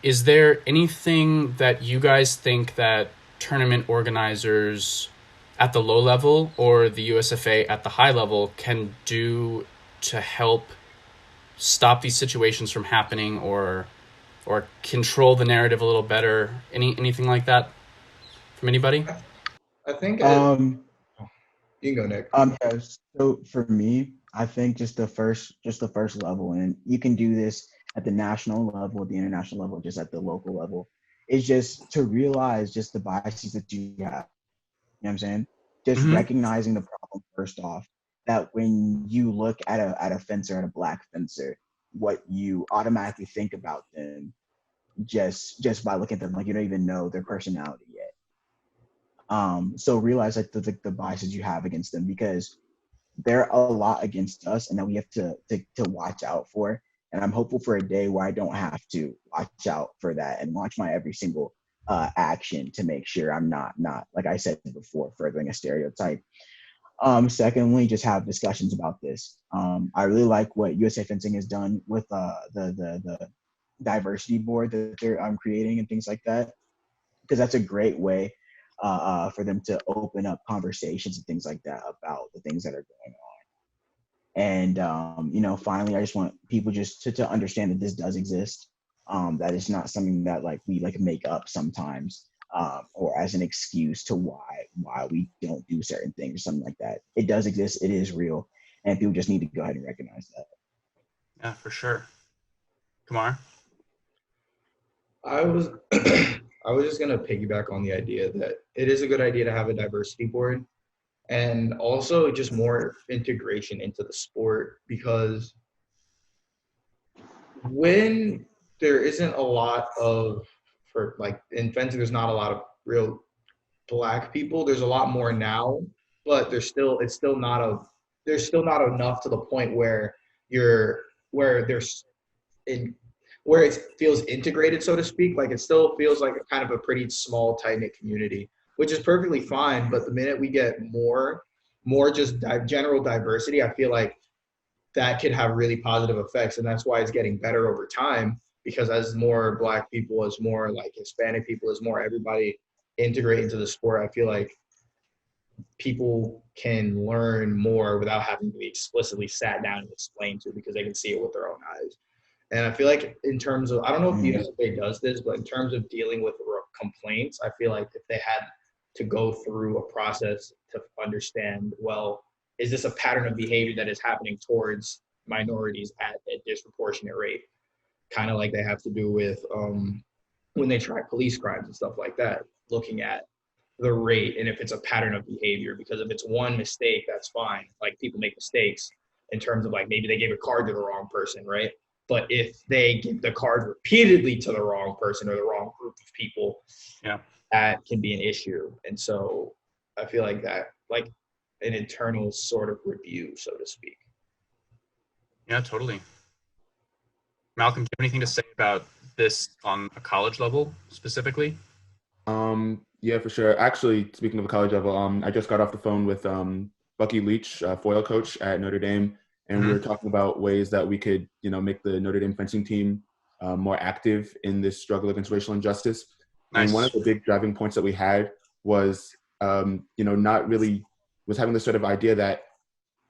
Is there anything that you guys think that tournament organizers at the low level or the USFA at the high level can do to help stop these situations from happening, or control the narrative a little better? Anything like that from anybody? I think Um, you can go, Nick. yes. So for me, I think just the first level, and you can do this at the national level, the international level, just at the local level, is just to realize just the biases that you have. You know what I'm saying? Just Mm-hmm. recognizing the problem first off. That when you look at a fencer, at a black fencer, what you automatically think about them just by looking at them, like you don't even know their personality yet. So realize like the biases you have against them, because they're a lot against us, and that we have to watch out for. And I'm hopeful for a day where I don't have to watch out for that and watch my every single action to make sure I'm not like I said before, furthering a stereotype. Secondly, just have discussions about this. I really like what USA Fencing has done with the diversity board that they're creating and things like that, because that's a great way for them to open up conversations and things like that about the things that are going on. And finally, I just want people just to understand that this does exist. That it's not something that like we like make up sometimes, or as an excuse to why we don't do certain things or something like that. It does exist. It is real, and people just need to go ahead and recognize that. Yeah, for sure. Kamar? I was I was just gonna piggyback on the idea that it is a good idea to have a diversity board and also just more integration into the sport because when there isn't a lot of for like in fencing, there's not a lot of real black people. There's a lot more now, but there's still not enough to the point where you're where there's in where it feels integrated, so to speak. Like it still feels like a kind of a pretty small, tight knit community, which is perfectly fine. But the minute we get more just general diversity, I feel like that could have really positive effects, and that's why it's getting better over time. Because as more Black people, as more like Hispanic people, as more everybody integrate into the sport, I feel like people can learn more without having to be explicitly sat down and explained to because they can see it with their own eyes. And I feel like in terms of, I don't know if the Mm. USFA does this, but in terms of dealing with complaints, I feel like if they had to go through a process to understand, well, is this a pattern of behavior that is happening towards minorities at a disproportionate rate? Kind of like they have to do with when they track police crimes and stuff like that, looking at the rate and if it's a pattern of behavior. Because if it's one mistake, that's fine. Like people make mistakes in terms of like maybe they gave a card to the wrong person, right? But if they give the card repeatedly to the wrong person or the wrong group of people, Yeah. that can be an issue. And so I feel like that, like an internal sort of review, so to speak. Yeah, totally. Malcolm, do you have anything to say about this on a college level specifically? Yeah, for sure. Actually, speaking of a college level, I just got off the phone with Bucky Leach, foil coach at Notre Dame, and we Mm-hmm. were talking about ways that we could, make the Notre Dame fencing team more active in this struggle against racial injustice. And one of Nice. the big driving points that we had was, not really was having this sort of idea that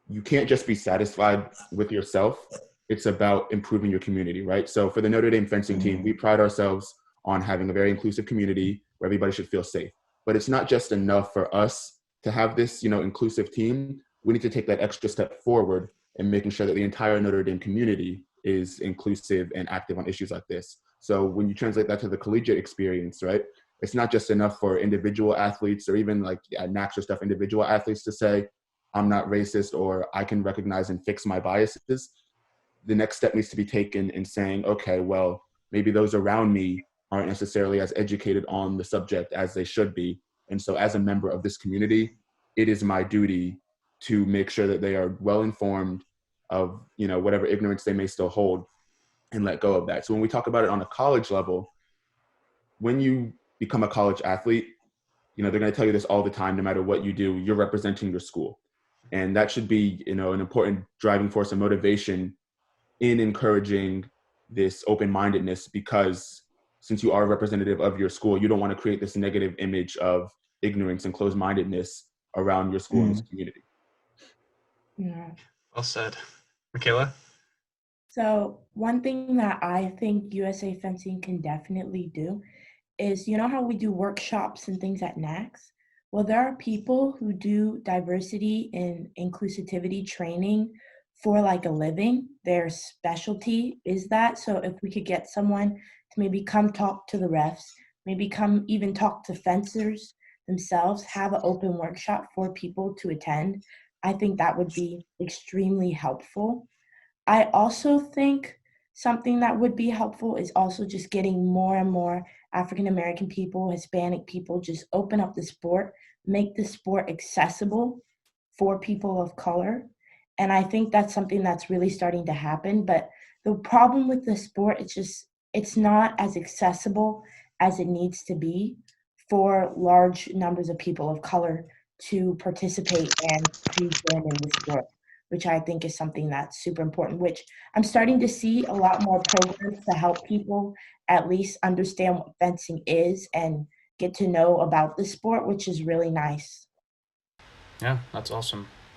you can't just be satisfied with yourself. It's about improving your community, right? So for the Notre Dame fencing team, we Mm. pride ourselves on having a very inclusive community where everybody should feel safe. But it's not just enough for us to have this, inclusive team. We need to take that extra step forward in making sure that the entire Notre Dame community is inclusive and active on issues like this. So when you translate that to the collegiate experience, right? It's not just enough for individual athletes or even like NACS or stuff, individual athletes to say, I'm not racist or I can recognize and fix my biases. The next step needs to be taken in saying, okay, well, maybe those around me aren't necessarily as educated on the subject as they should be. And so as a member of this community, it is my duty to make sure that they are well informed of, whatever ignorance they may still hold and let go of that. So when we talk about it on a college level, when you become a college athlete, they're going to tell you this all the time, no matter what you do, you're representing your school. And that should be, an important driving force and motivation in encouraging this open-mindedness, because since you are a representative of your school, you don't want to create this negative image of ignorance and closed-mindedness around your school and its community. Yeah. Well said. Michaela? So one thing that I think USA Fencing can definitely do is, you know how we do workshops and things at NACS? Well, there are people who do diversity and inclusivity training for like a living. Their specialty is that. So if we could get someone to maybe come talk to the refs, maybe come even talk to fencers themselves, have an open workshop for people to attend, I think that would be extremely helpful. I also think something that would be helpful is also just getting more and more African American people, Hispanic people, just open up the sport, make the sport accessible for people of color. And I think that's something that's really starting to happen. But the problem with the sport, it's not as accessible as it needs to be for large numbers of people of color to participate and to win in the sport, which I think is something that's super important, which I'm starting to see a lot more programs to help people at least understand what fencing is and get to know about the sport, which is really nice. Yeah, that's awesome.